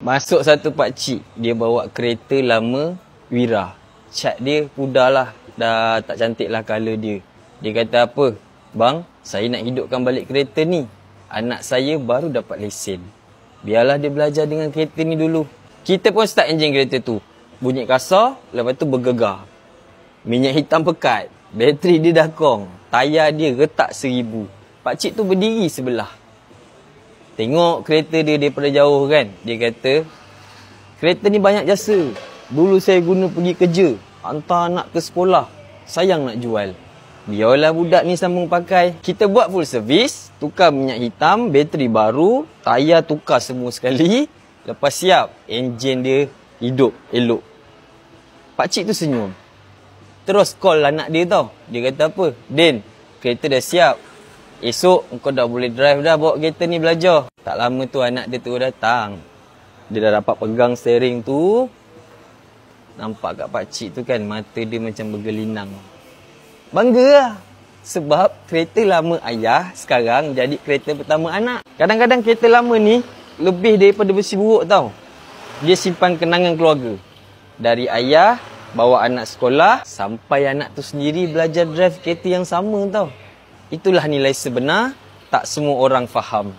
Masuk satu pakcik, dia bawa kereta lama Wira. Cat dia pudar lah, dah tak cantik lah colour dia. Dia kata apa? Bang, saya nak hidupkan balik kereta ni. Anak saya baru dapat lesen. Biarlah dia belajar dengan kereta ni dulu. Kita pun start enjin kereta tu. Bunyi kasar, lepas tu bergegar. Minyak hitam pekat, bateri dia dah kong. Tayar dia retak 1000. Pakcik tu berdiri sebelah. Tengok kereta dia daripada jauh kan. Dia kata, kereta ni banyak jasa. Dulu saya guna pergi kerja, hantar anak ke sekolah. Sayang nak jual. Biarlah budak ni sambung pakai. Kita buat full service, tukar minyak hitam, bateri baru, tayar tukar semua sekali. Lepas siap, enjin dia hidup elok. Pakcik tu senyum. Terus call anak dia tau. Dia kata apa? Din, kereta dah siap. Esok kau dah boleh drive dah bawa kereta ni belajar. Tak lama tu anak dia tu datang. Dia dah dapat pegang steering tu. Nampak kat pakcik tu kan, mata dia macam bergelinang. Bangga lah. Sebab kereta lama ayah sekarang jadi kereta pertama anak. Kadang-kadang kereta lama ni lebih daripada besi buruk tau. Dia simpan kenangan keluarga. Dari ayah bawa anak sekolah sampai anak tu sendiri belajar drive kereta yang sama tau. Itulah nilai sebenar, tak semua orang faham.